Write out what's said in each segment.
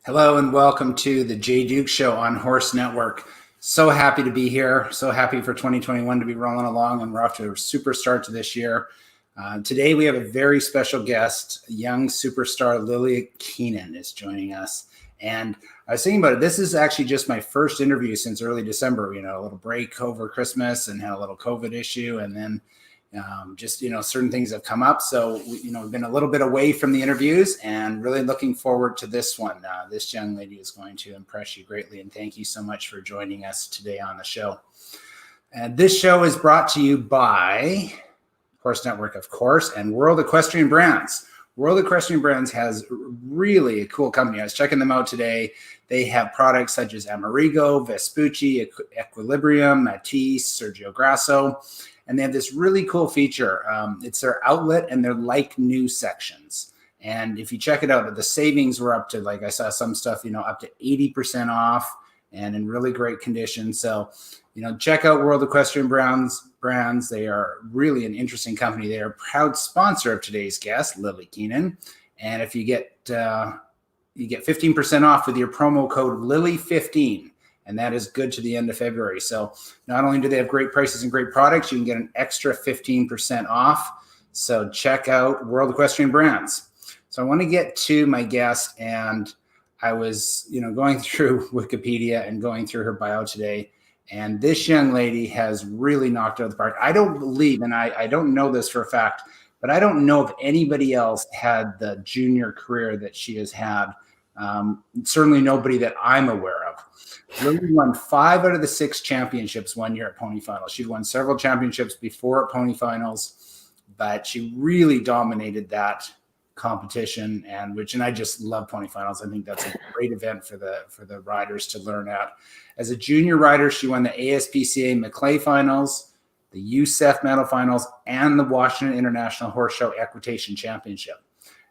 Hello and welcome to the Jay Duke Show on Horse Network. So happy to be here. So happy for 2021 to be rolling along, and we're off to a super start to this year. Today we have a very special guest, young superstar Lillie Keenan is joining us. And I was thinking about it. This is actually just my first interview since early December. A little break over Christmas and had a little COVID issue, and then certain things have come up. So, we've been a little bit away from the interviews and really looking forward to this one. This young lady is going to impress you greatly. And thank you so much for joining us today on the show. And this show is brought to you by Horse Network, of course, and World Equestrian Brands. World Equestrian Brands has really a cool company. I was checking them out today. They have products such as Amerigo, Vespucci, Equilibrium, Matisse, Sergio Grasso. And they have this really cool feature. It's their outlet and their like new sections. And if you check it out, the savings were up to, like I saw some stuff, up to 80% off and in really great condition. So, check out World Equestrian Brands. They are really an interesting company. They are a proud sponsor of today's guest, Lillie Keenan. And if you get 15% off with your promo code Lillie15. And that is good to the end of February. So not only do they have great prices and great products, you can get an extra 15% off. So check out World Equestrian Brands. So I want to get to my guest, and I was, going through Wikipedia and going through her bio today. And this young lady has really knocked it out of the park. I don't believe, and I don't know this for a fact, but I don't know if anybody else had the junior career that she has had. Certainly nobody that I'm aware of. Lillie won 5 out of the 6 championships 1 year at Pony Finals. She'd won several championships before at Pony Finals, but she really dominated that competition, and I just love Pony Finals. I think that's a great event for the riders to learn at. As a junior rider, she won the ASPCA Maclay Finals, the USEF Medal Finals, and the Washington International Horse Show Equitation Championship,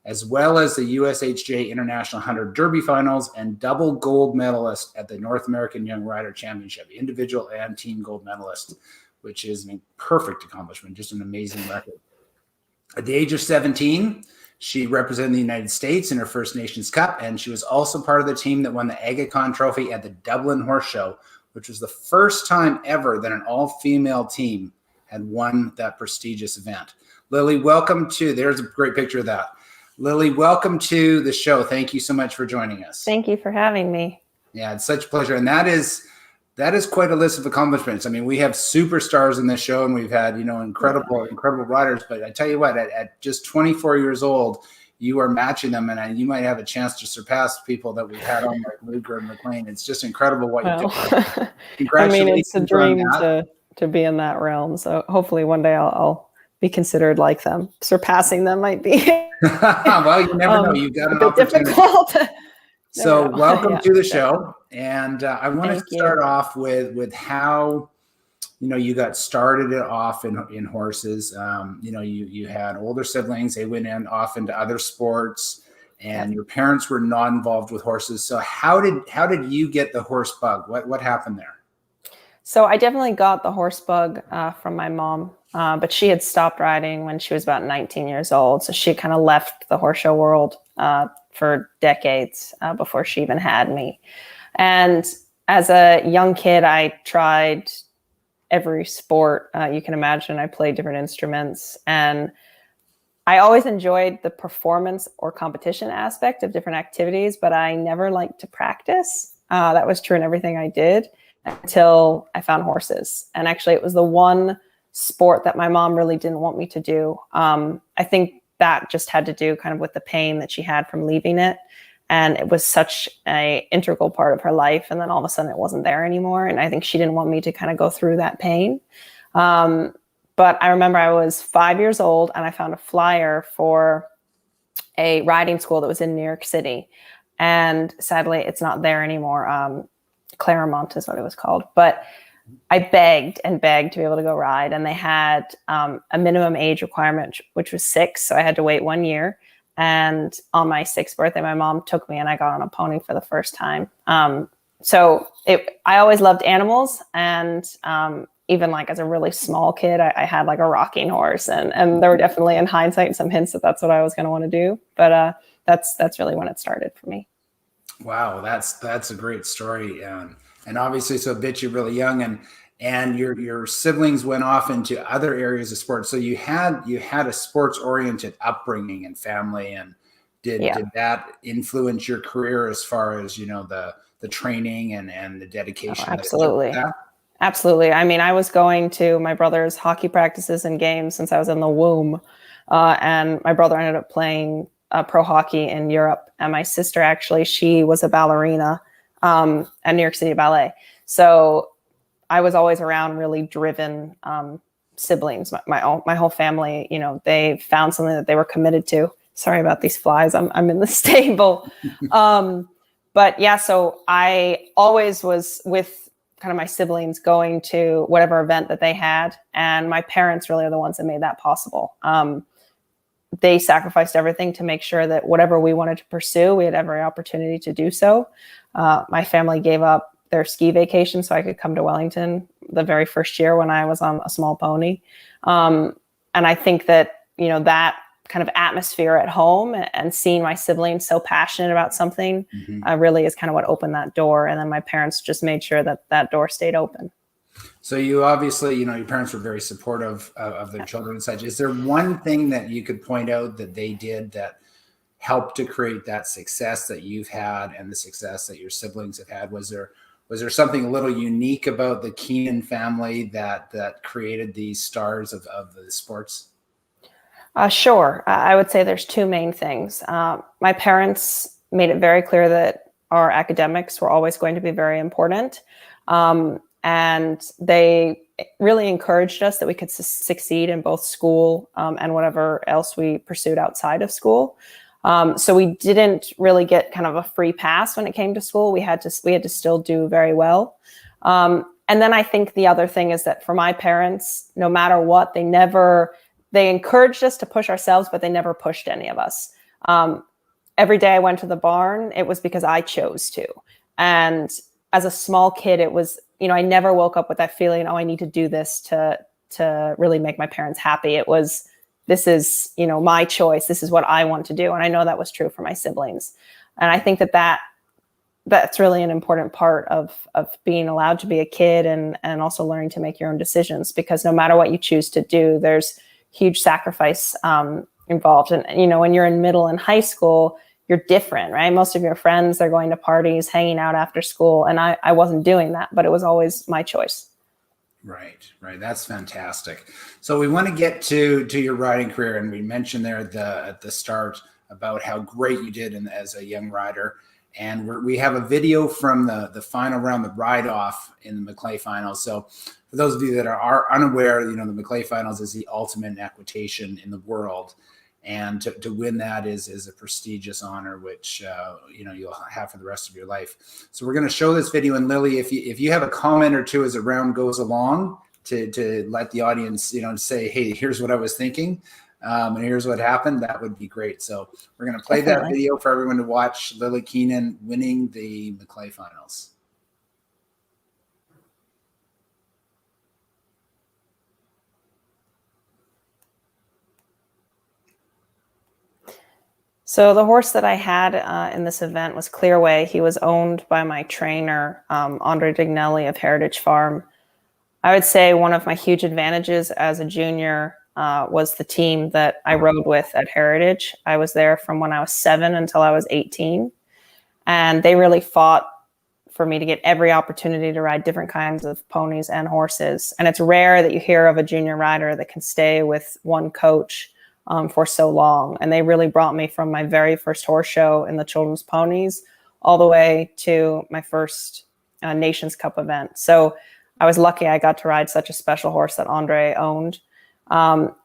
as well as the USHJ International Hunter Derby Finals, and double gold medalist at the North American Young Rider Championship, individual and team gold medalist, which is a perfect accomplishment, just an amazing record. At the age of 17, she represented the United States in her First Nations Cup, and she was also part of the team that won the Agacon Trophy at the Dublin Horse Show, which was the first time ever that an all-female team had won that prestigious event. Lillie, welcome to, there's a great picture of that. Lillie, welcome to the show. Thank you so much for joining us. Thank you for having me. Yeah, it's such a pleasure. And that is quite a list of accomplishments. I mean, we have superstars in this show, and we've had, incredible riders. But I tell you what, at just 24 years old, you are matching them, and you might have a chance to surpass people that we've had on, like Luger and McLean. It's just incredible what you do. Congratulations. It's a dream to be in that realm. So hopefully one day I'll be considered like them. Surpassing them might be. Well, you never know. You've got an opportunity. Difficult. So welcome to the show. And I want to start off with how, you got started off in horses. You had older siblings. They went off into other sports, and your parents were not involved with horses. So how did you get the horse bug? What happened there? So I definitely got the horse bug from my mom. But she had stopped riding when she was about 19 years old. So she kind of left the horse show world for decades before she even had me. And as a young kid, I tried every sport you can imagine. I played different instruments, and I always enjoyed the performance or competition aspect of different activities, but I never liked to practice. That was true in everything I did until I found horses. And actually it was the one sport that my mom really didn't want me to do. I think that just had to do kind of with the pain that she had from leaving it. And it was such an integral part of her life. And then all of a sudden it wasn't there anymore. And I think she didn't want me to kind of go through that pain. But I remember I was 5 years old, and I found a flyer for a riding school that was in New York City. And sadly, it's not there anymore. Claremont is what it was called. But I begged and begged to be able to go ride, and they had a minimum age requirement, which was 6. So I had to wait 1 year. And on my 6th birthday, my mom took me, and I got on a pony for the first time. I always loved animals, and even like as a really small kid, I had like a rocking horse, and there were definitely in hindsight some hints that that's what I was going to want to do. But that's really when it started for me. Wow, that's a great story, and obviously, so it bit you really young, and your siblings went off into other areas of sports. So you had a sports oriented upbringing and family, and Yeah, did that influence your career as far as the training and the oh, dedication that it took for absolutely. that? Absolutely. I mean, I was going to my brother's hockey practices and games since I was in the womb. And my brother ended up playing pro hockey in Europe. And my sister, actually, she was a ballerina at New York City Ballet. So I was always around really driven siblings. My whole family, they found something that they were committed to. Sorry about these flies. I'm in the stable. But yeah, so I always was with kind of my siblings going to whatever event that they had. And my parents really are the ones that made that possible. They sacrificed everything to make sure that whatever we wanted to pursue, we had every opportunity to do so. My family gave up their ski vacation so I could come to Wellington the very first year when I was on a small pony. And I think that, that kind of atmosphere at home and seeing my siblings so passionate about something Mhm. really is kind of what opened that door. And then my parents just made sure that that door stayed open. So you obviously, your parents were very supportive of their children and such. Is there one thing that you could point out that they did that helped to create that success that you've had and the success that your siblings have had? Was there something a little unique about the Keenan family that created these stars of the sports? Sure. I would say there's two main things. My parents made it very clear that our academics were always going to be very important. And they really encouraged us that we could succeed in both school and whatever else we pursued outside of school. So we didn't really get kind of a free pass when it came to school. We had to still do very well. And then I think the other thing is that for my parents, no matter what, they encouraged us to push ourselves, but they never pushed any of us. Every day I went to the barn, it was because I chose to. And as a small kid, it was, I never woke up with that feeling, oh, I need to do this to really make my parents happy. It was, this is, my choice. This is what I want to do. And I know that was true for my siblings. And I think that's really an important part of being allowed to be a kid and also learning to make your own decisions, because no matter what you choose to do, there's huge sacrifice involved. And, when you're in middle and high school, you're different, right? Most of your friends are going to parties, hanging out after school. And I wasn't doing that, but it was always my choice. Right. That's fantastic. So we want to get to your riding career, and we mentioned there at the start about how great you did as a young rider. And we have a video from the final round, the ride off in the Maclay finals. So for those of you that are unaware, the Maclay finals is the ultimate equitation in the world. And to win that is a prestigious honor, which you'll have for the rest of your life. So we're going to show this video, and Lillie, if you have a comment or two as the round goes along, to let the audience say, hey, here's what I was thinking, and here's what happened, that would be great. So we're going to play that video for everyone to watch Lillie Keenan winning the Maclay finals. So the horse that I had in this event was Clearway. He was owned by my trainer, Andre Dignelli of Heritage Farm. I would say one of my huge advantages as a junior was the team that I rode with at Heritage. I was there from when I was 7 until I was 18. And they really fought for me to get every opportunity to ride different kinds of ponies and horses. And it's rare that you hear of a junior rider that can stay with one coach for so long. And they really brought me from my very first horse show in the children's ponies all the way to my first Nations Cup event. So I was lucky I got to ride such a special horse that Andre owned.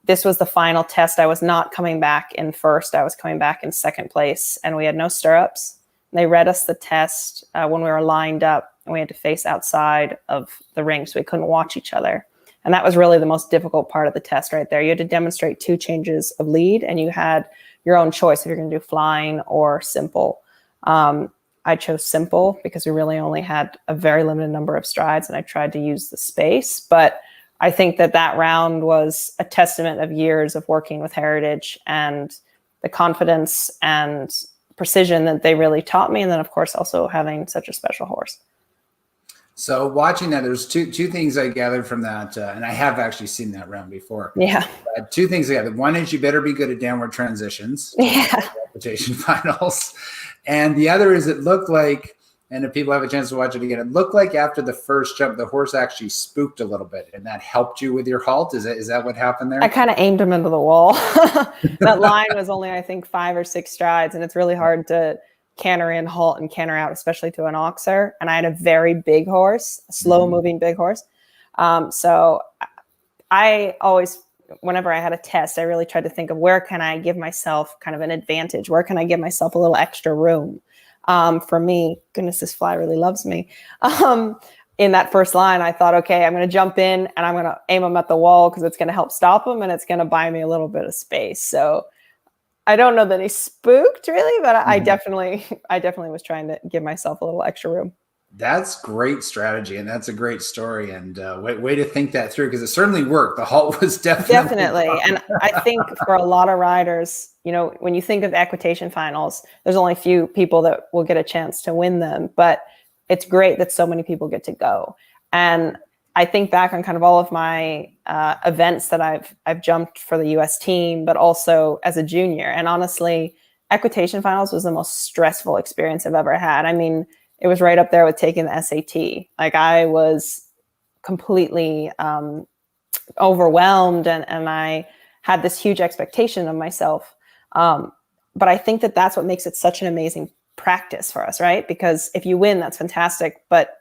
This was the final test. I was not coming back in first. I was coming back in second place, and we had no stirrups. They read us the test when we were lined up, and we had to face outside of the ring, so we couldn't watch each other. And that was really the most difficult part of the test right there. You had to demonstrate 2 changes of lead, and you had your own choice if you're going to do flying or simple. I chose simple because we really only had a very limited number of strides, and I tried to use the space. But I think that round was a testament of years of working with Heritage and the confidence and precision that they really taught me. And then of course, also having such a special horse. So watching that, there's two things I gathered from that, and I have actually seen that round before. Yeah. Two things I gathered. One is you better be good at downward transitions. Yeah. Equitation finals. And the other is it looked like, and if people have a chance to watch it again, it looked like after the first jump, the horse actually spooked a little bit, and that helped you with your halt. Is that what happened there? I kind of aimed him into the wall. That line was only, I think, 5 or 6 strides, and it's really hard to canter in, halt, and canter out, especially to an oxer. And I had a very big horse, a slow-moving big horse. So I always, whenever I had a test, I really tried to think of where can I give myself kind of an advantage? Where can I give myself a little extra room? For me, goodness, this fly really loves me. In that first line, I thought, okay, I'm going to jump in and I'm going to aim him at the wall because it's going to help stop him and it's going to buy me a little bit of space. So I don't know that he spooked really, but I definitely was trying to give myself a little extra room. That's great strategy, and that's a great story, and way to think that through, because it certainly worked. The halt was definitely. And I think for a lot of riders, you know, when you think of equitation finals, there's only a few people that will get a chance to win them, but it's great that so many people get to go. And I think back on kind of all of my events that I've jumped for the U.S. team, but also as a junior. And honestly, equitation finals was the most stressful experience I've ever had. I mean, it was right up there with taking the SAT. Like I was completely overwhelmed and I had this huge expectation of myself. But I think that that's what makes it such an amazing practice for us, right? Because if you win, that's fantastic. But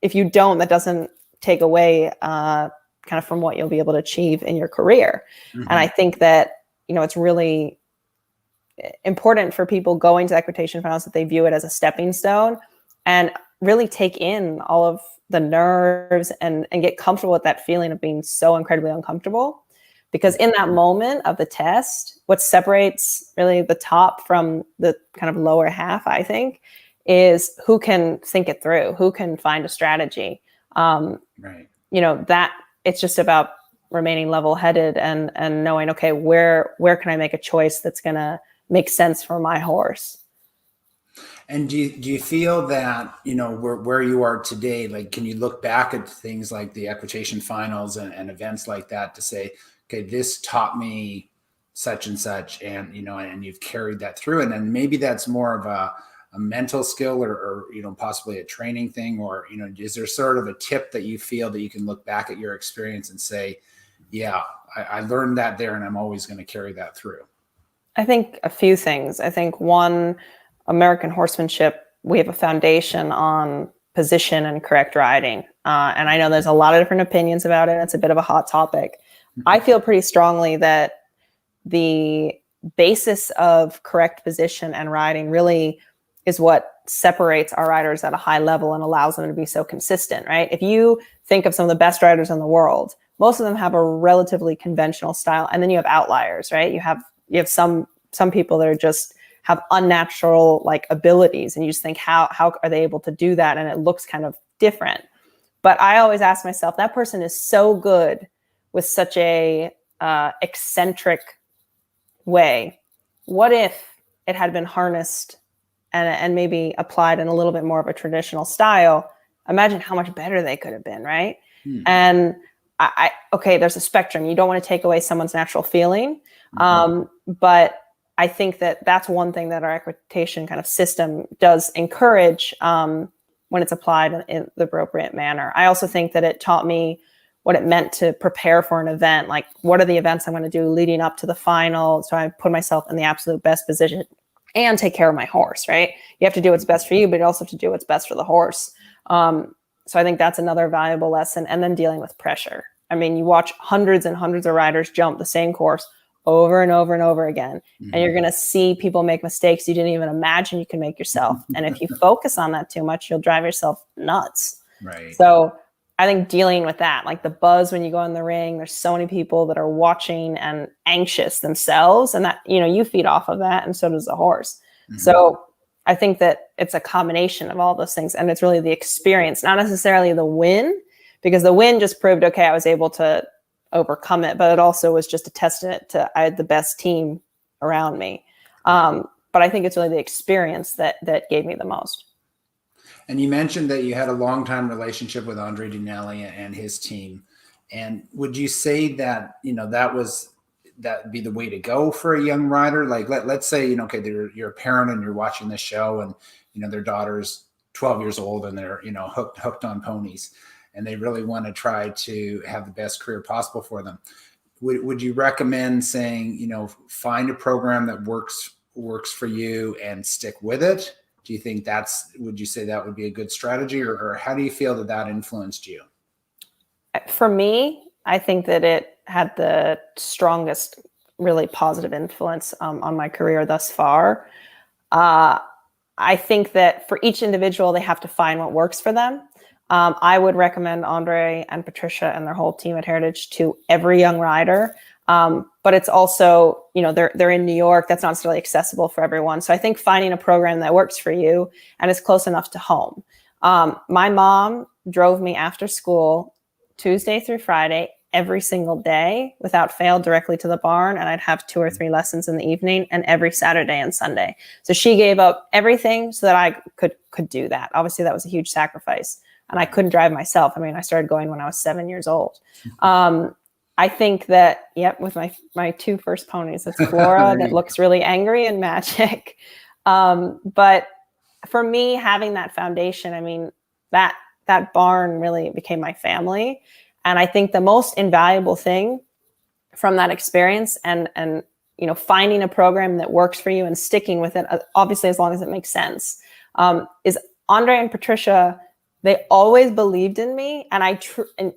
if you don't, that doesn't take away kind of from what you'll be able to achieve in your career. And I think that, you know, it's really important for people going to equitation finals that they view it as a stepping stone and really take in all of the nerves and get comfortable with that feeling of being so incredibly uncomfortable. Because in that moment of the test, what separates really the top from the kind of lower half, I think, is who can think it through, who can find a strategy. Right. You know, that it's just about remaining level-headed and knowing, okay, where can I make a choice that's going to make sense for my horse? And do you feel that, you know, where you are today, like, can you look back at things like the equitation finals and events like that to say, okay, this taught me such and such, and, you know, and you've carried that through, and then maybe that's more of a mental skill or, you know, possibly a training thing, or, you know, is there sort of a tip that you feel that you can look back at your experience and say, yeah, I learned that there and I'm always going to carry that through? I think a few things. I think one, American horsemanship, we have a foundation on position and correct riding. And I know there's a lot of different opinions about it. It's a bit of a hot topic. I feel pretty strongly that the basis of correct position and riding really is what separates our riders at a high level and allows them to be so consistent, right? If you think of some of the best riders in the world, most of them have a relatively conventional style. And then you have outliers, right? You have some people that are just have unnatural like abilities. And you just think, how are they able to do that? And it looks kind of different. But I always ask myself, that person is so good with such a eccentric way. What if it had been harnessed and maybe applied in a little bit more of a traditional style? Imagine how much better they could have been, right? And okay, there's a spectrum. You don't want to take away someone's natural feeling. But I think that that's one thing that our equitation kind of system does encourage when it's applied in the appropriate manner. I also think that it taught me what it meant to prepare for an event. Like, what are the events I'm going to do leading up to the final? So I put myself in the absolute best position and take care of my horse, right? You have to do what's best for you, but you also have to do what's best for the horse. So I think that's another valuable lesson. And then dealing with pressure. I mean, you watch hundreds and hundreds of riders jump the same course over and over and over again. And you're going to see people make mistakes you didn't even imagine you can make yourself. And if you focus on that too much, you'll drive yourself nuts. Right. So I think dealing with that, like the buzz when you go in the ring, there's so many people that are watching and anxious themselves, and that, you know, you feed off of that, and so does the horse. So I think that it's a combination of all those things, and it's really the experience, not necessarily the win, because the win just proved, okay, I was able to overcome it, but it also was just a testament to I had the best team around me. But but I think it's really the experience that gave me the most. And you mentioned that you had a long-time relationship with Andre Dinelli and his team. And would you say that, that'd be the way to go for a young rider? Like, let's say, okay, you're a parent and you're watching this show, and, their daughter's 12 years old and they're, hooked on ponies, and they really want to try to have the best career possible for them. Would you recommend saying, find a program that works for you and stick with it? Do you think would you say that would be a good strategy, or how do you feel that influenced you? For me, I think that it had the strongest, really positive influence on my career thus far. I think that for each individual, they have to find what works for them. I would recommend Andre and Patricia and their whole team at Heritage to every young rider. But it's also, they're in New York. That's not necessarily accessible for everyone. So I think finding a program that works for you and is close enough to home. My mom drove me after school Tuesday through Friday every single day without fail directly to the barn. And I'd have 2 or 3 lessons in the evening, and every Saturday and Sunday. So she gave up everything so that I could do that. Obviously, that was a huge sacrifice. And I couldn't drive myself. I mean, I started going when I was 7 years old. I think that, with my 2 first ponies, it's Flora that looks really angry and Magic. But for me, having that foundation, I mean, that barn really became my family. And I think the most invaluable thing from that experience and finding a program that works for you and sticking with it, obviously, as long as it makes sense, is Andre and Patricia. They always believed in me, and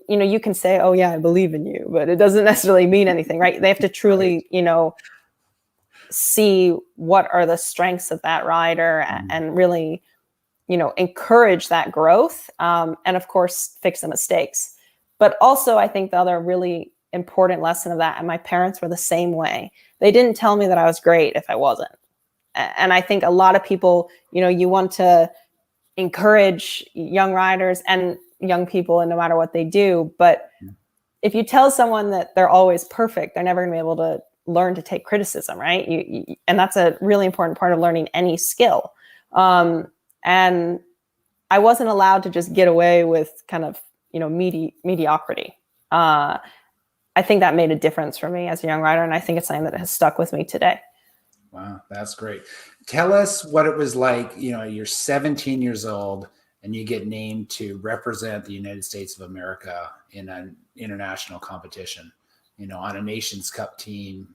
you can say, "Oh yeah, I believe in you," but it doesn't necessarily mean anything, right? They have to truly, see what are the strengths of that rider and really, encourage that growth, and of course, fix the mistakes. But also, I think the other really important lesson of that, and my parents were the same way. They didn't tell me that I was great if I wasn't, and I think a lot of people, you want to encourage young riders and young people, and no matter what they do. But if you tell someone that they're always perfect, they're never going to be able to learn to take criticism, right? And that's a really important part of learning any skill. And I wasn't allowed to just get away with kind of, mediocrity. I think that made a difference for me as a young rider, and I think it's something that has stuck with me today. Wow, that's great. Tell us what it was like. You're 17 years old and you get named to represent the United States of America in an international competition, on a Nations Cup team.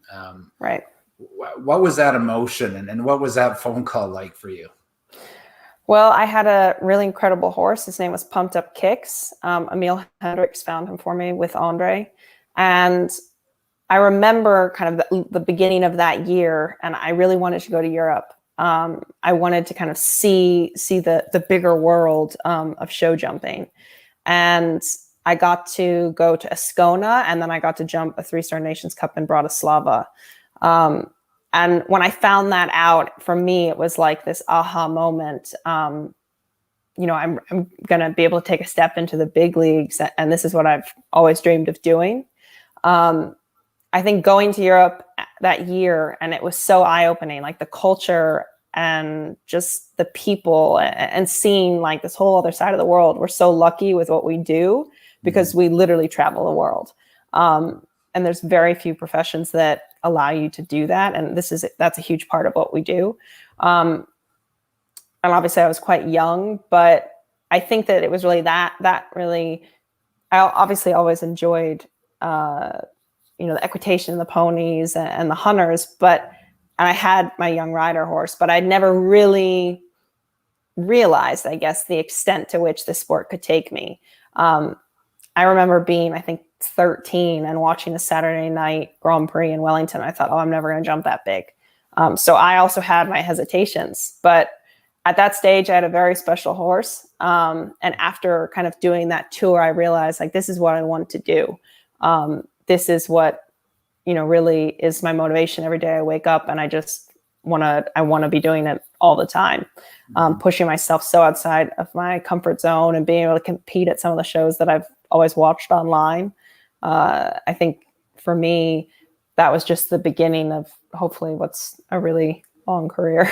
Right. What was that emotion and what was that phone call like for you? Well, I had a really incredible horse. His name was Pumped Up Kicks. Emil Hendricks found him for me with Andre. And I remember kind of the beginning of that year, and I really wanted to go to Europe. I wanted to kind of see the bigger world of show jumping. And I got to go to Ascona, and then I got to jump a 3-star Nations Cup in Bratislava. And when I found that out, for me, it was like this aha moment. I'm going to be able to take a step into the big leagues, and this is what I've always dreamed of doing. I think going to Europe that year, and it was so eye-opening, like the culture and just the people, and seeing like this whole other side of the world. We're so lucky with what we do because we literally travel the world. And there's very few professions that allow you to do that. And that's a huge part of what we do. And obviously I was quite young, but I think that it was really that really, I obviously always enjoyed, the equitation, the ponies and the hunters, and I had my young rider horse, but I'd never really realized, I guess, the extent to which the sport could take me. I remember being, I think, 13 and watching a Saturday night Grand Prix in Wellington. I thought, I'm never going to jump that big. So I also had my hesitations, but at that stage I had a very special horse. And after kind of doing that tour, I realized like, this is what I want to do. This is what, really is my motivation every day I wake up, and I just want to be doing it all the time. Pushing myself so outside of my comfort zone and being able to compete at some of the shows that I've always watched online. I think for me, that was just the beginning of hopefully what's a really long career.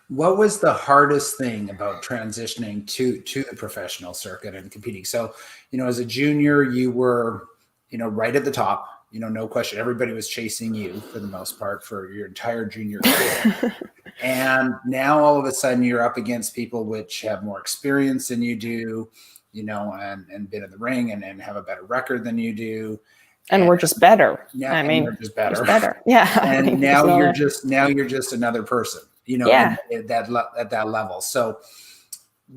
What was the hardest thing about transitioning to the professional circuit and competing? So, as a junior, you were, right at the top, no question. Everybody was chasing you for the most part for your entire junior career. And now all of a sudden you're up against people which have more experience than you do, and been in the ring and have a better record than you do. And we're just better. Yeah, we're just better. Yeah. And now you're just another person, Yeah. at that level. So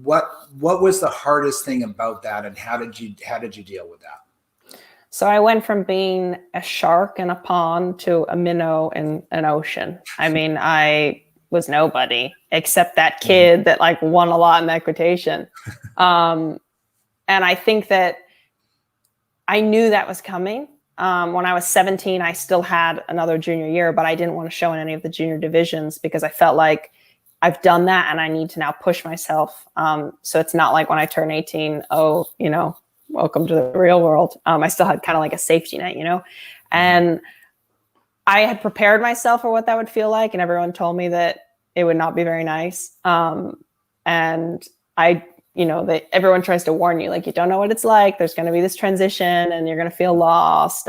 what was the hardest thing about that, and how did you deal with that? So I went from being a shark in a pond to a minnow in an ocean. I mean, I was nobody except that kid that like won a lot in equitation. And I think that I knew that was coming. When I was 17, I still had another junior year, but I didn't want to show in any of the junior divisions because I felt like I've done that and I need to now push myself. So it's not like when I turn 18, welcome to the real world. I still had kind of like a safety net, and I had prepared myself for what that would feel like. And everyone told me that it would not be very nice. And everyone tries to warn you, like, you don't know what it's like. There's going to be this transition and you're going to feel lost.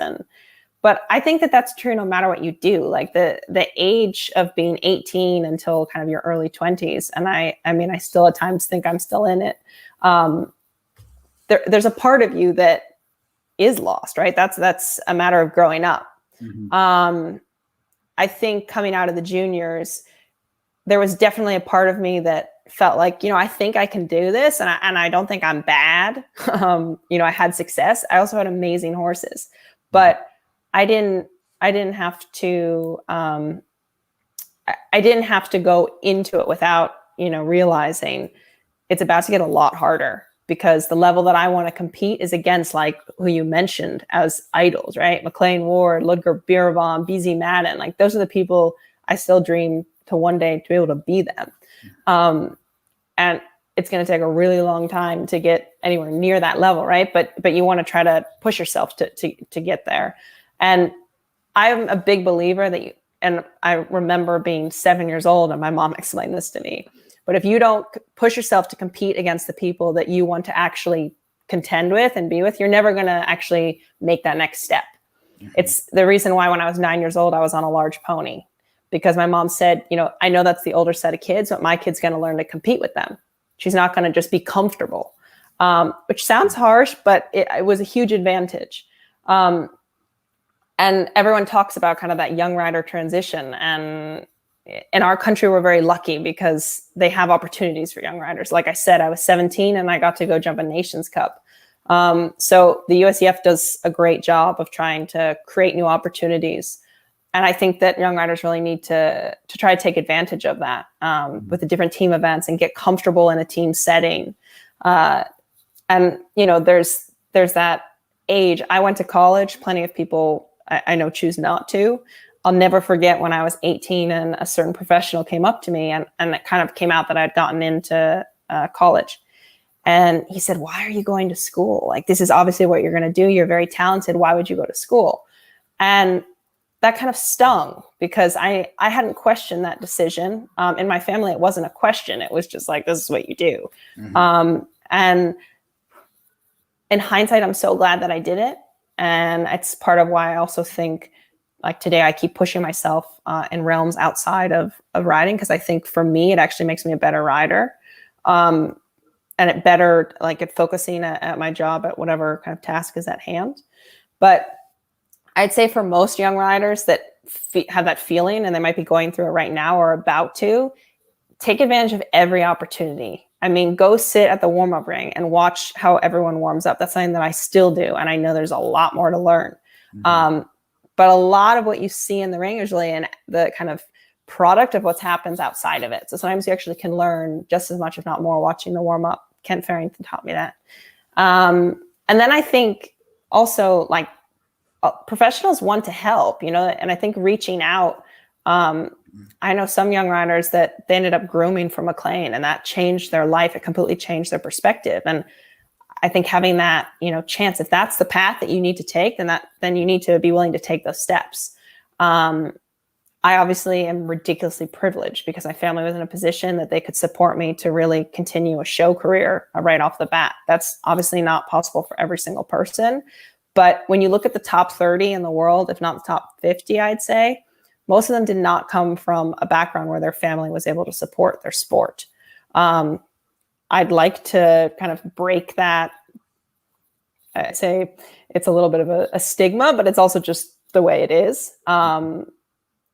But I think that that's true no matter what you do. Like the age of being 18 until kind of your early 20s. And I still at times think I'm still in it. There's a part of you that is lost, right? That's a matter of growing up. Mm-hmm. I think coming out of the juniors, there was definitely a part of me that felt like, I think I can do this. And I don't think I'm bad. I had success. I also had amazing horses, but I didn't have to, I didn't have to go into it without, realizing it's about to get a lot harder, because the level that I want to compete is against like who you mentioned as idols, right? McLean Ward, Ludger Bierbaum, BZ Madden. Like those are the people I still dream to one day to be able to be them. And it's going to take a really long time to get anywhere near that level, right? But you want to try to push yourself to get there. And I'm a big believer that and I remember being 7 years old and my mom explained this to me, but if you don't push yourself to compete against the people that you want to actually contend with and be with, you're never going to actually make that next step. Mm-hmm. It's the reason why when I was 9 years old, I was on a large pony, because my mom said, I know that's the older set of kids, but my kid's going to learn to compete with them. She's not going to just be comfortable, which sounds harsh, but it was a huge advantage. And everyone talks about kind of that young rider transition. And in our country, we're very lucky because they have opportunities for young riders. Like I said, I was 17 and I got to go jump a Nations Cup. So the USEF does a great job of trying to create new opportunities. And I think that young riders really need to try to take advantage of that with the different team events and get comfortable in a team setting. And, there's that age. I went to college. Plenty of people I know choose not to. I'll never forget when I was 18 and a certain professional came up to me and it kind of came out that I'd gotten into college. And he said, "Why are you going to school? Like, this is obviously what you're going to do. You're very talented. Why would you go to school?" And that kind of stung because I hadn't questioned that decision. In my family, it wasn't a question. It was just like, this is what you do. Mm-hmm. And in hindsight, I'm so glad that I did it. And it's part of why I also think like today I keep pushing myself in realms outside of riding, because I think for me, it actually makes me a better rider. And it better like at focusing at my job at whatever kind of task is at hand. But I'd say for most young riders that have that feeling and they might be going through it right now or about to, take advantage of every opportunity. I mean, go sit at the warm-up ring and watch how everyone warms up. That's something that I still do. And I know there's a lot more to learn. Mm-hmm. But a lot of what you see in the ring is really in the kind of product of what happens outside of it. So sometimes you actually can learn just as much, if not more, watching the warm-up. Kent Farrington taught me that. And then I think also like, professionals want to help, and I think reaching out, I know some young riders that they ended up grooming for McLean and that changed their life. It completely changed their perspective. And I think having that, chance, if that's the path that you need to take, then you need to be willing to take those steps. I I obviously am ridiculously privileged because my family was in a position that they could support me to really continue a show career right off the bat. That's obviously not possible for every single person. But when you look at the top 30 in the world, if not the top 50, I'd say, most of them did not come from a background where their family was able to support their sport. I'd like to kind of break that. I say it's a little bit of a stigma, but it's also just the way it is.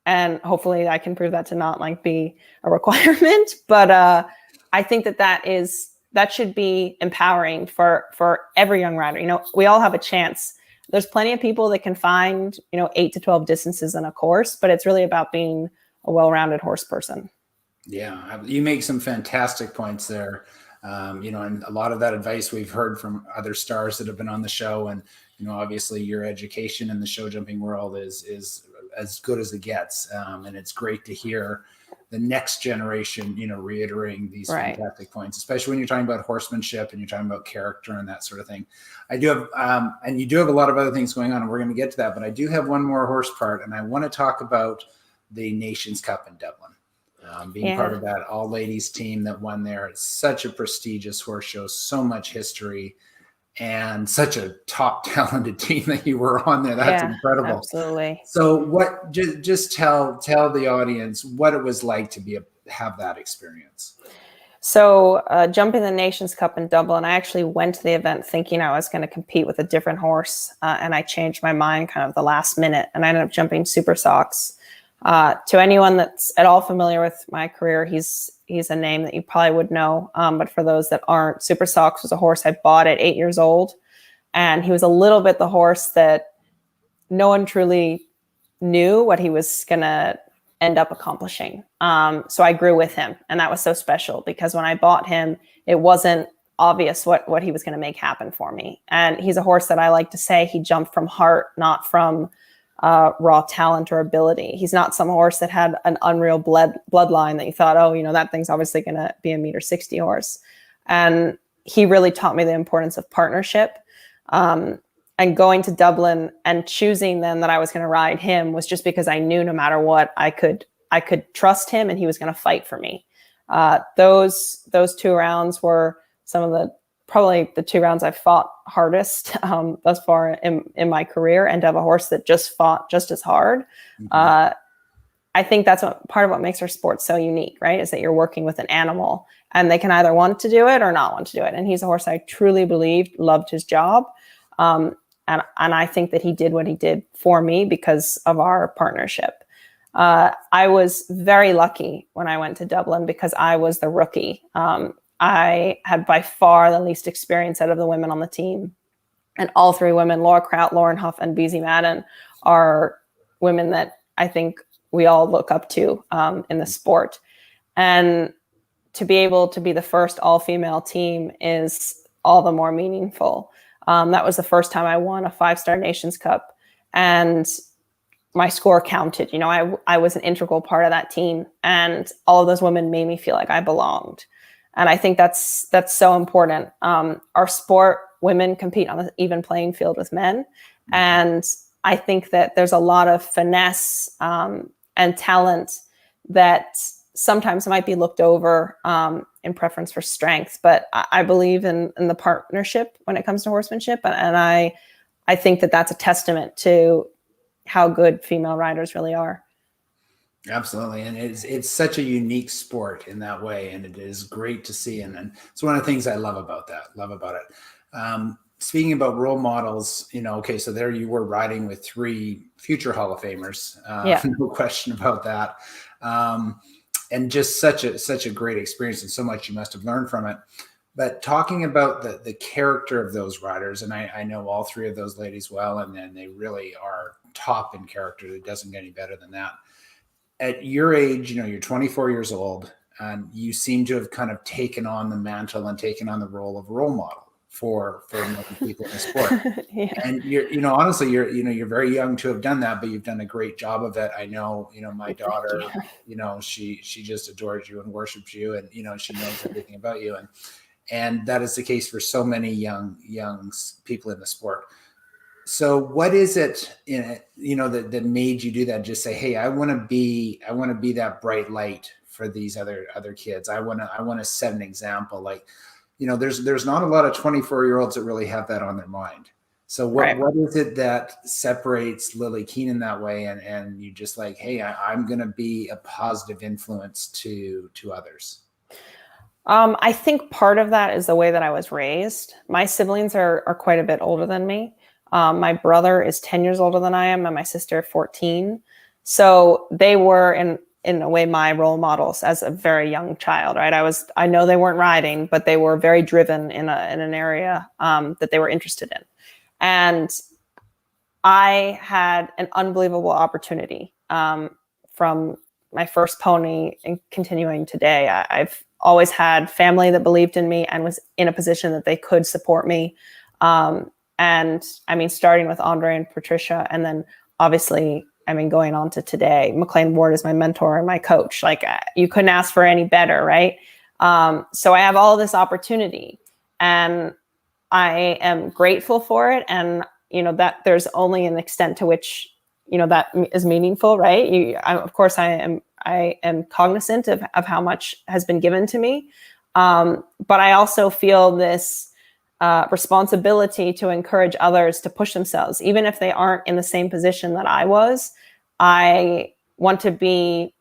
And hopefully I can prove that to not like be a requirement. But I think that should be empowering for every young rider. You know, we all have a chance. There's plenty of people that can find, 8 to 12 distances in a course, but it's really about being a well-rounded horse person. Yeah, you make some fantastic points there. And a lot of that advice we've heard from other stars that have been on the show. And, obviously your education in the show jumping world is as good as it gets. And it's great to hear the next generation, reiterating these fantastic points, especially when you're talking about horsemanship and you're talking about character and that sort of thing. I do have, and you do have a lot of other things going on, and we're going to get to that, but I do have one more horse part, and I want to talk about the Nations Cup in Dublin. Being part of that all ladies team that won there. It's such a prestigious horse show, so much history, and such a top talented team that you were on there. That's incredible. Absolutely. So just tell the audience what it was like to have that experience. So jumping the Nations Cup in Dublin, I actually went to the event thinking I was going to compete with a different horse. And I changed my mind kind of the last minute, and I ended up jumping Super Sox. To anyone that's at all familiar with my career, he's a name that you probably would know. But for those that aren't, Super Sox was a horse I bought at 8 years old. And he was a little bit the horse that no one truly knew what he was going to end up accomplishing. So I grew with him. And that was so special because when I bought him, it wasn't obvious what he was going to make happen for me. And he's a horse that I like to say he jumped from heart, not from raw talent or ability. He's not some horse that had an unreal bloodline that you thought, that thing's obviously going to be a 1.60 meter horse. And he really taught me the importance of partnership. And going to Dublin and choosing then that I was going to ride him was just because I knew no matter what, I could trust him and he was going to fight for me. Those 2 rounds were probably the 2 rounds I've fought hardest thus far in my career, and to have a horse that just fought just as hard. Mm-hmm. I think that's part of what makes our sport so unique, right? Is that you're working with an animal and they can either want to do it or not want to do it. And he's a horse I truly believed loved his job. And I think that he did what he did for me because of our partnership. I was very lucky when I went to Dublin because I was the rookie. I had by far the least experience out of the women on the team. And all 3 women, Laura Kraut, Lauren Huff, and Beezy Madden, are women that I think we all look up to in the sport. And to be able to be the first all-female team is all the more meaningful. That was the first time I won a 5-star Nations Cup. And my score counted. I was an integral part of that team. And all of those women made me feel like I belonged. And I think that's so important. Our sport, women compete on an even playing field with men. And I think that there's a lot of finesse and talent that sometimes might be looked over in preference for strength. But I believe in the partnership when it comes to horsemanship. And I think that that's a testament to how good female riders really are. Absolutely. And it's such a unique sport in that way. And it is great to see. And it's one of the things I love about it. Speaking about role models, so there you were riding with 3 future Hall of Famers. No question about that. And just such a great experience, and so much you must have learned from it. But talking about the character of those riders, and I know all 3 of those ladies well, and then they really are top in character. It doesn't get any better than that. At your age, you're 24 years old, and you seem to have kind of taken on the mantle and taken on the role of role model for many people in the sport. And you're, honestly, you're very young to have done that, but you've done a great job of it. I know, my daughter, she just adores you and worships you, and, she knows everything about you. And that is the case for so many young people in the sport. So what is it in it, that made you do that? Just say, hey, I want to be that bright light for these other kids. I want to set an example. Like, there's not a lot of 24-year-olds that really have that on their mind. So what is it that separates Lillie Keenan that way? And you just like, hey, I'm going to be a positive influence to others. I think part of that is the way that I was raised. My siblings are quite a bit older than me. My brother is 10 years older than I am, and my sister 14. So they were in a way my role models as a very young child, right? I know they weren't riding, but they were very driven in an area that they were interested in. And I had an unbelievable opportunity from my first pony and continuing today. I've always had family that believed in me and was in a position that they could support me. And I mean, starting with Andre and Patricia, and then obviously, I mean, going on to today, McLean Ward is my mentor and my coach. Like, you couldn't ask for any better, right? So I have all this opportunity, and I am grateful for it. And, that there's only an extent to which, that is meaningful, right? Of course, I am cognizant of how much has been given to me. But I also feel this responsibility to encourage others to push themselves, even if they aren't in the same position that I was. I want to be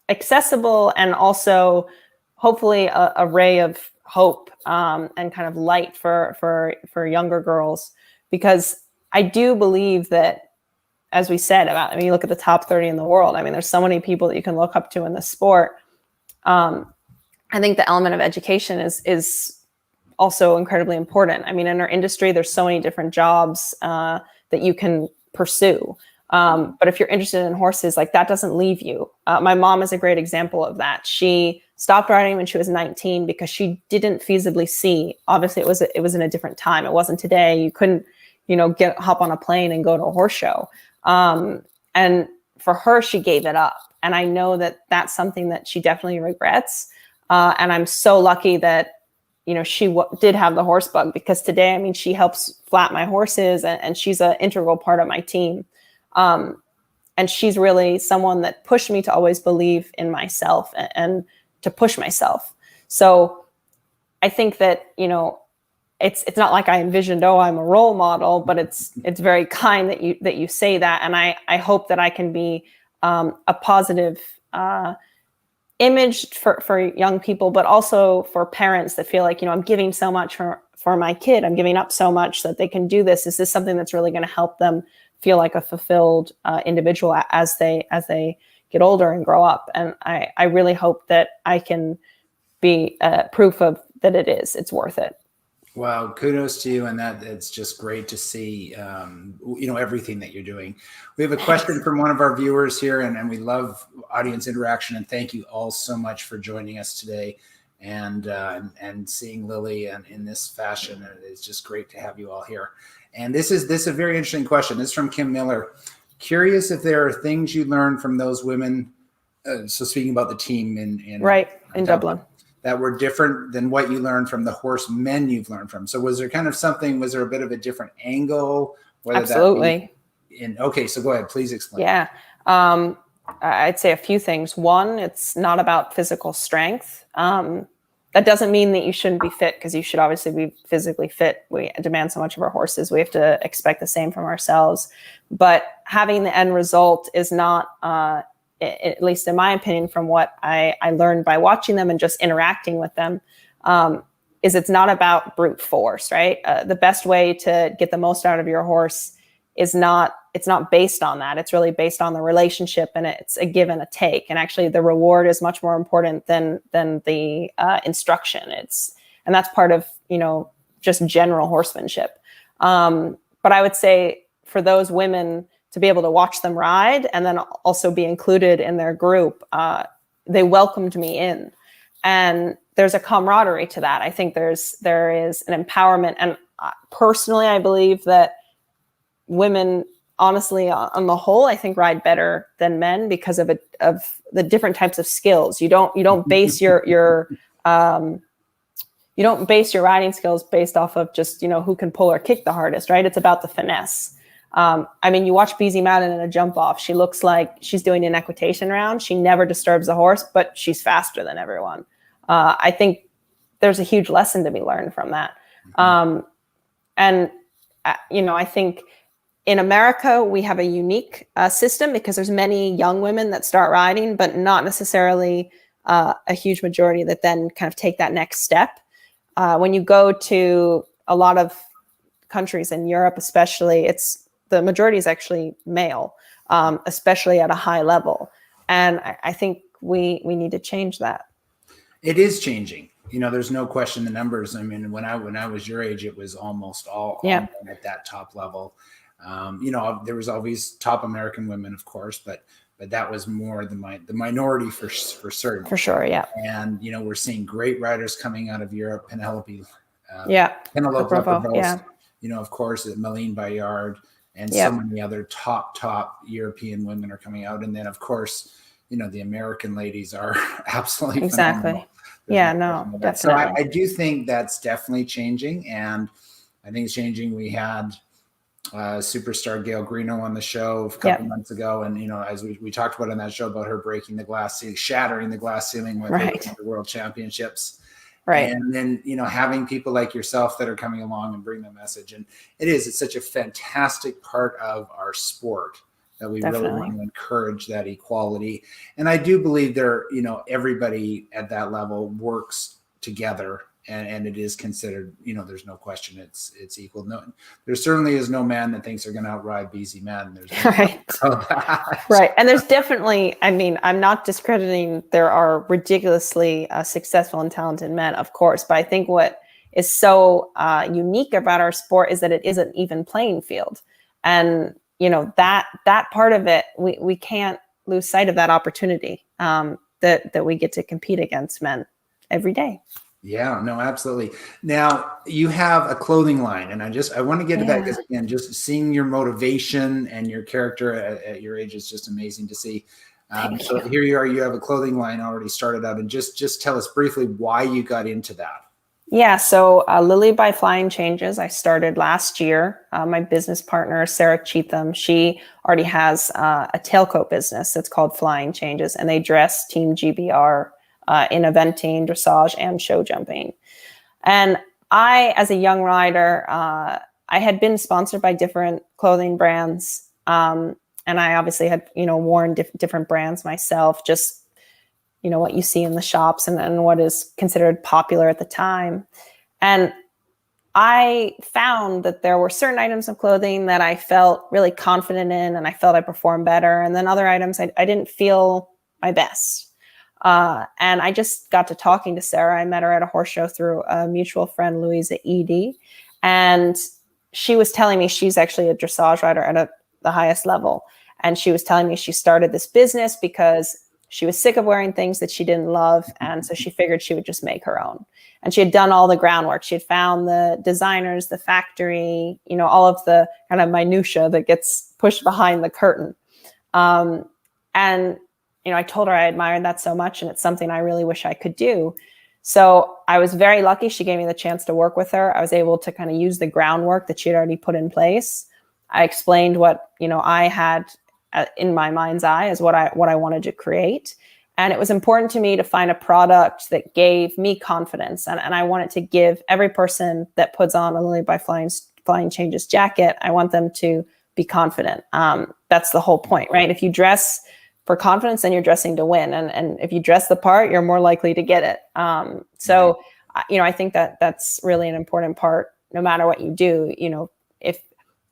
accessible and also hopefully a ray of hope and kind of light for younger girls, because I do believe that, as we said you look at the top 30 in the world. I mean, there's so many people that you can look up to in the sport. I think the element of education is also incredibly important. I mean, in our industry, there's so many different jobs that you can pursue. But if you're interested in horses, like, that doesn't leave you. My mom is a great example of that. She stopped riding when she was 19 because she didn't feasibly see. Obviously, it was in a different time. It wasn't today. You couldn't, hop on a plane and go to a horse show. And for her, she gave it up. And I know that that's something that she definitely regrets. And I'm so lucky that, she did have the horse bug, because today, I mean, she helps flat my horses, and she's an integral part of my team. And she's really someone that pushed me to always believe in myself and to push myself. So I think that, it's not like I envisioned, I'm a role model, but it's very kind that you say that. And I hope that I can be a positive image for young people, but also for parents that feel like, I'm giving so much for my kid. I'm giving up so much that they can do this. Is this something that's really going to help them feel like a fulfilled individual as they get older and grow up? And I really hope that I can be proof of that it's worth it. Wow, kudos to you, and that it's just great to see, everything that you're doing. We have a question from one of our viewers here, and we love audience interaction. And thank you all so much for joining us today, and seeing Lillie in this fashion. It's just great to have you all here. And this is a very interesting question. This is from Kim Miller. Curious if there are things you learned from those women. So speaking about the team in Dublin. That were different than what you learned from the horsemen you've learned from. So was there a bit of a different angle? Absolutely. Okay, so go ahead, please explain. Yeah. I'd say a few things. One, it's not about physical strength. That doesn't mean that you shouldn't be fit, because you should obviously be physically fit. We demand so much of our horses. We have to expect the same from ourselves. But having the end result is not, at least in my opinion, from what I learned by watching them and just interacting with them, is it's not about brute force, right? The best way to get the most out of your horse it's not based on that. It's really based on the relationship, and it's a give and a take. And actually the reward is much more important than the instruction. And that's part of, just general horsemanship. But I would say for those women to be able to watch them ride and then also be included in their group, they welcomed me in. And there's a camaraderie to that. I think there is an empowerment. And personally, I believe that women, honestly, on the whole, I think ride better than men because of the different types of skills. You don't base your you don't base your riding skills based off of just, who can pull or kick the hardest, right? It's about the finesse. I mean, you watch BZ Madden in a jump off. She looks like she's doing an equitation round. She never disturbs the horse, but she's faster than everyone. I think there's a huge lesson to be learned from that. And I think in America, we have a unique system because there's many young women that start riding, but not necessarily a huge majority that then kind of take that next step. When you go to a lot of countries in Europe, especially, the majority is actually male, especially at a high level. And I think we need to change that. It is changing. There's no question the numbers. I mean, when I was your age, it was almost all men at that top level. There was always top American women, of course, but that was more the minority for certain. For sure, yeah. And we're seeing great riders coming out of Europe. Penelope Provost, of course, Malene Bayard, and so many other top European women are coming out. And then, of course, the American ladies are absolutely phenomenal. Definitely. So I do think that's definitely changing, and I think it's changing. We had superstar Gail Greeno on the show a couple months ago, and as we talked about on that show about her breaking the glass ceiling, shattering the glass ceiling with the World Championships. Right. And then, having people like yourself that are coming along and bring the message. And it's such a fantastic part of our sport that we really want to encourage that equality. And I do believe everybody at that level works together, and it is considered, there's no question it's equal. No, there certainly is no man that thinks they're going to outride BZ Madden. There's no right. And there's definitely, I'm not discrediting, there are ridiculously successful and talented men, of course, but I think what is so unique about our sport is that it is an even playing field. And, that part of it, we can't lose sight of that opportunity that we get to compete against men every day. Yeah, no, absolutely. Now you have a clothing line, and I want to get to that because, again, just seeing your motivation and your character at your age is just amazing to see. So here you are, you have a clothing line already started out, and just tell us briefly why you got into that. Yeah, so Lillie by Flying Changes, I started last year. My business partner, Sarah Cheatham, she already has a tailcoat business that's called Flying Changes, and they dress Team GBR in eventing, dressage, and show jumping. And I, as a young rider, I had been sponsored by different clothing brands. And I obviously had, worn different brands myself, just, what you see in the shops and what is considered popular at the time. And I found that there were certain items of clothing that I felt really confident in, and I felt I performed better. And then other items I didn't feel my best. And I just got to talking to Sarah. I met her at a horse show through a mutual friend, Louisa Edie. And she was telling me she's actually a dressage rider at the highest level. And she was telling me she started this business because she was sick of wearing things that she didn't love. And so she figured she would just make her own. And she had done all the groundwork. She had found the designers, the factory, all of the kind of minutia that gets pushed behind the curtain. And I told her I admired that so much, and it's something I really wish I could do. So I was very lucky. She gave me the chance to work with her. I was able to kind of use the groundwork that she had already put in place. I explained what, I had in my mind's eye as what I wanted to create. And it was important to me to find a product that gave me confidence. And I wanted to give every person that puts on a Lillie by Flying Changes jacket, I want them to be confident. That's the whole point, right? If you dress for confidence, then you're dressing to win. And if you dress the part, you're more likely to get it. So I think that's really an important part, no matter what you do. If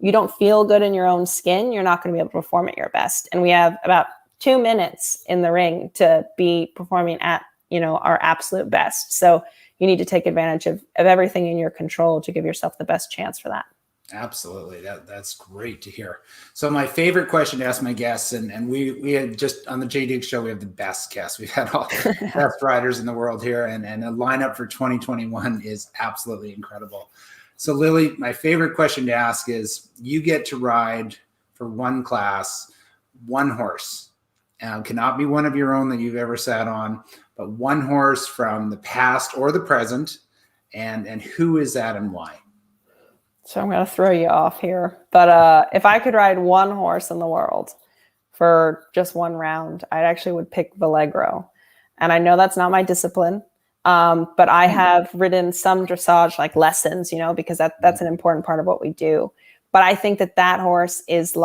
you don't feel good in your own skin, you're not going to be able to perform at your best. And we have about 2 minutes in the ring to be performing at, our absolute best. So you need to take advantage of everything in your control to give yourself the best chance for that. Absolutely. That's great to hear. So my favorite question to ask my guests, and we had just on the Jay Duke show, we have the best guests. We've had all the best riders in the world here, and the lineup for 2021 is absolutely incredible. So Lillie, my favorite question to ask is, you get to ride for one class, one horse. Cannot be one of your own that you've ever sat on, but one horse from the past or the present. and who is that and why? So I'm going to throw you off here. But if I could ride one horse in the world for just one round, I actually would pick Vallegro. And I know that's not my discipline, but I have ridden some dressage like lessons, because that's an important part of what we do. But I think that horse is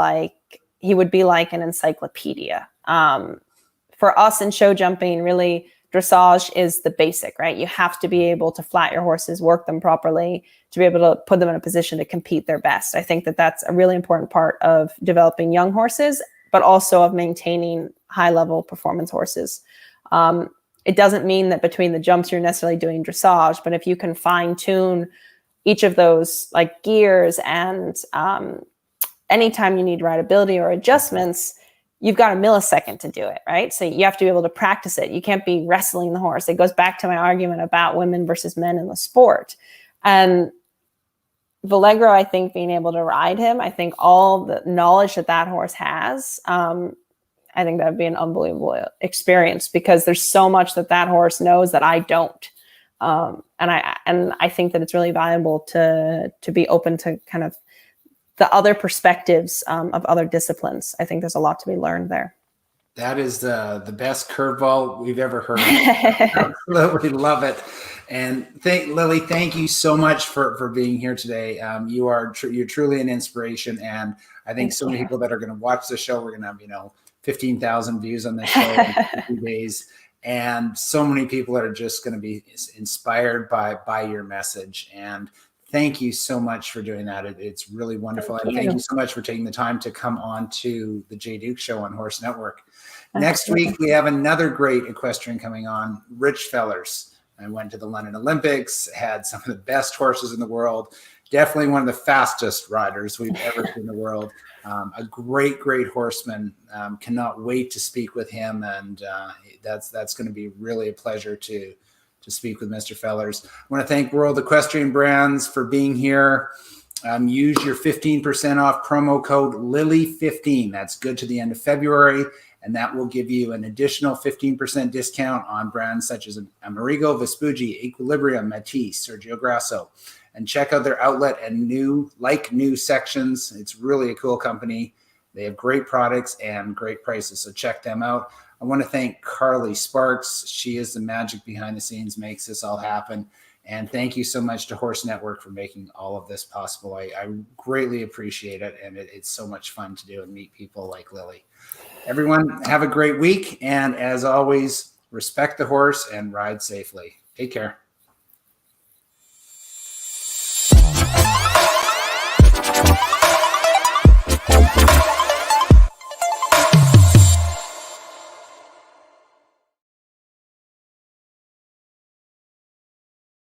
he would be like an encyclopedia. For us in show jumping, really, dressage is the basic, right? You have to be able to flat your horses, work them properly, to be able to put them in a position to compete their best. I think that that's a really important part of developing young horses, but also of maintaining high-level performance horses. It doesn't mean that between the jumps you're necessarily doing dressage, but if you can fine-tune each of those like gears and anytime you need rideability or adjustments, you've got a millisecond to do it, right? So you have to be able to practice it. You can't be wrestling the horse. It goes back to my argument about women versus men in the sport. And Vallegro, I think being able to ride him, I think all the knowledge that horse has, I think that would be an unbelievable experience because there's so much that horse knows that I don't. And I think that it's really valuable to be open to kind of the other perspectives of other disciplines. I think there's a lot to be learned there. That is the best curveball we've ever heard. Absolutely love it. And Lillie, thank you so much for being here today. You're truly an inspiration. And I think so many people that are going to watch the show, we're going to have, 15,000 views on this show in a few days. And so many people that are just going to be inspired by your message. And thank you so much for doing that. It's really wonderful. And thank you so much for taking the time to come on to the Jay Duke Show on Horse Network. Next week, we have another great equestrian coming on, Rich Fellers. I went to the London Olympics, had some of the best horses in the world. Definitely one of the fastest riders we've ever seen in the world. A great, great horseman. Cannot wait to speak with him. And that's going to be really a pleasure to speak with Mr. Fellers. I want to thank World Equestrian Brands for being here. Use your 15% off promo code Lillie15. That's good to the end of February. And that will give you an additional 15% discount on brands such as Amerigo, Vespucci, Equilibrium, Matisse, Sergio Grasso. And check out their outlet and new sections. It's really a cool company. They have great products and great prices. So check them out. I want to thank Carly Sparks. She is the magic behind the scenes, makes this all happen. And thank you so much to Horse Network for making all of this possible. I greatly appreciate it. And it's so much fun to do and meet people like Lillie. Everyone, have a great week. And as always, respect the horse and ride safely. Take care.